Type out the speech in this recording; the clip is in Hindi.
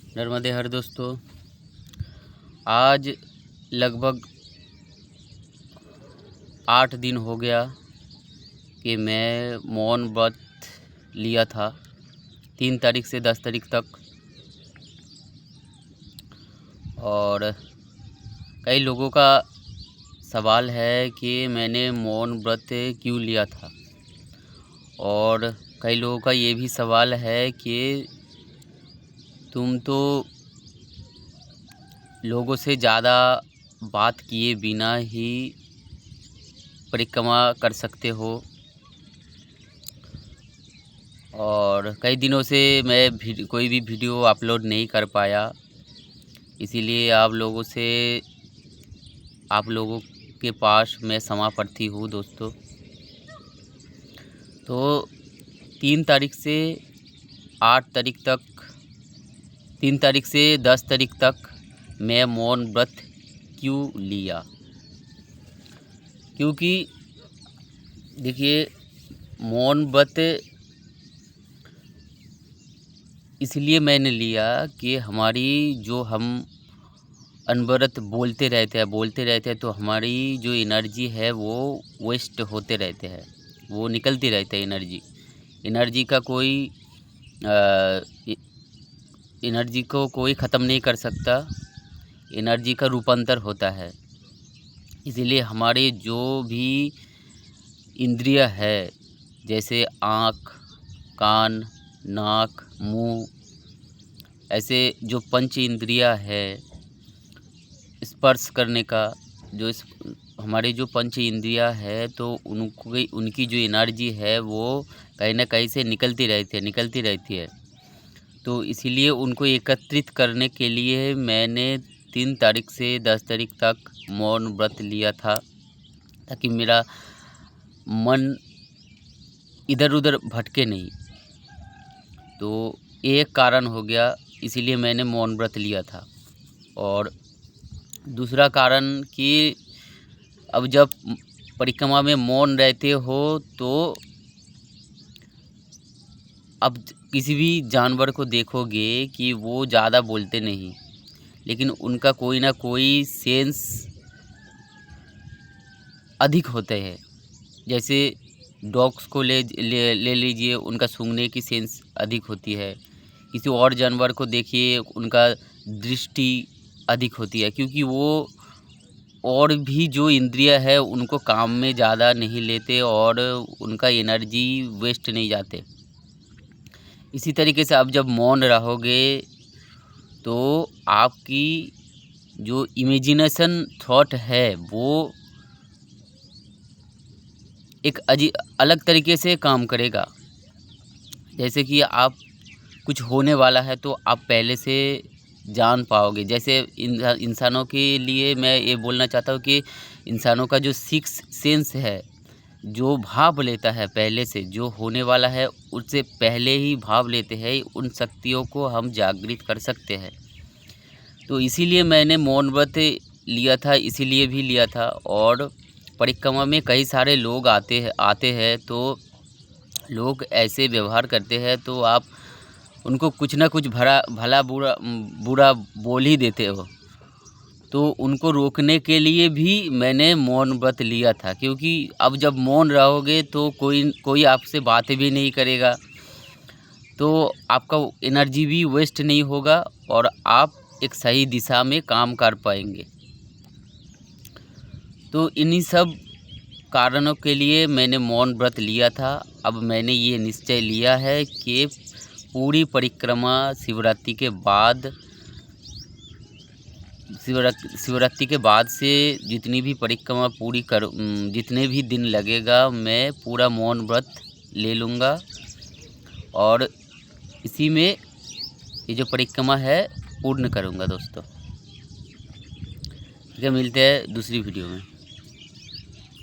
नर्मदे हर दोस्तों, आज लगभग 8 दिन हो गया कि मैं मौन व्रत लिया था 3 तारीख से 10 तारीख तक। और कई लोगों का सवाल है कि मैंने मौन व्रत क्यों लिया था, और कई लोगों का ये भी सवाल है कि तुम तो लोगों से ज़्यादा बात किए बिना ही परिक्रमा कर सकते हो। और कई दिनों से मैं कोई भी वीडियो अपलोड नहीं कर पाया, इसीलिए आप लोगों के पास मैं क्षमा प्रार्थी हूँ दोस्तों। तो 3 तारीख से 8 तारीख तक, 3 तारीख से 10 तारीख तक मैं मौन व्रत क्यों लिया? क्योंकि देखिए, मौन व्रत इसलिए मैंने लिया कि हमारी जो हम अनवरत बोलते रहते हैं तो हमारी जो एनर्जी है वो वेस्ट होते रहते हैं, वो निकलती रहती है। एनर्जी का कोई एनर्जी को कोई ख़त्म नहीं कर सकता। एनर्जी का रूपांतर होता है। इसीलिए हमारे जो भी इंद्रिय है, जैसे आँख, कान, नाक, मुंह, ऐसे जो पंच इंद्रियाँ है, स्पर्श करने का हमारे जो पंच इंद्रियाँ है, तो उनकी जो एनर्जी है वो कहीं ना कहीं से निकलती रहती है। तो इसीलिए उनको एकत्रित करने के लिए मैंने 3 तारीख से 10 तारीख तक मौन व्रत लिया था, ताकि मेरा मन इधर उधर भटके नहीं। तो एक कारण हो गया, इसीलिए मैंने मौन व्रत लिया था। और दूसरा कारण कि अब जब परिक्रमा में मौन रहते हो तो अब किसी भी जानवर को देखोगे कि वो ज़्यादा बोलते नहीं, लेकिन उनका कोई ना कोई सेंस अधिक होते हैं। जैसे डॉग्स को ले लीजिए, उनका सूंघने की सेंस अधिक होती है। किसी और जानवर को देखिए, उनका दृष्टि अधिक होती है, क्योंकि वो और भी जो इंद्रिय है उनको काम में ज़्यादा नहीं लेते और उनका एनर्जी वेस्ट नहीं जाते। इसी तरीके से आप जब मौन रहोगे तो आपकी जो इमेजिनेशन थॉट है वो एक अलग तरीके से काम करेगा। जैसे कि आप कुछ होने वाला है तो आप पहले से जान पाओगे। जैसे इंसानों के लिए मैं ये बोलना चाहता हूँ कि इंसानों का जो सिक्स सेंस है, जो भाव लेता है पहले से, जो होने वाला है उससे पहले ही भाव लेते हैं, उन शक्तियों को हम जागृत कर सकते हैं। तो इसीलिए मैंने मौन व्रत लिया था, इसीलिए भी लिया था। और परिक्रमा में कई सारे लोग आते हैं तो लोग ऐसे व्यवहार करते हैं, तो आप उनको कुछ ना कुछ भला बुरा बोल ही देते हो। तो उनको रोकने के लिए भी मैंने मौन व्रत लिया था, क्योंकि अब जब मौन रहोगे तो कोई आपसे बातें भी नहीं करेगा, तो आपका एनर्जी भी वेस्ट नहीं होगा और आप एक सही दिशा में काम कर पाएंगे। तो इन्हीं सब कारणों के लिए मैंने मौन व्रत लिया था। अब मैंने ये निश्चय लिया है कि पूरी परिक्रमा शिवरात्रि के बाद से जितनी भी परिक्रमा जितने भी दिन लगेगा, मैं पूरा मौन व्रत ले लूँगा और इसी में ये जो परिक्रमा है पूर्ण करूँगा दोस्तों। ठीक है, मिलते हैं दूसरी वीडियो में।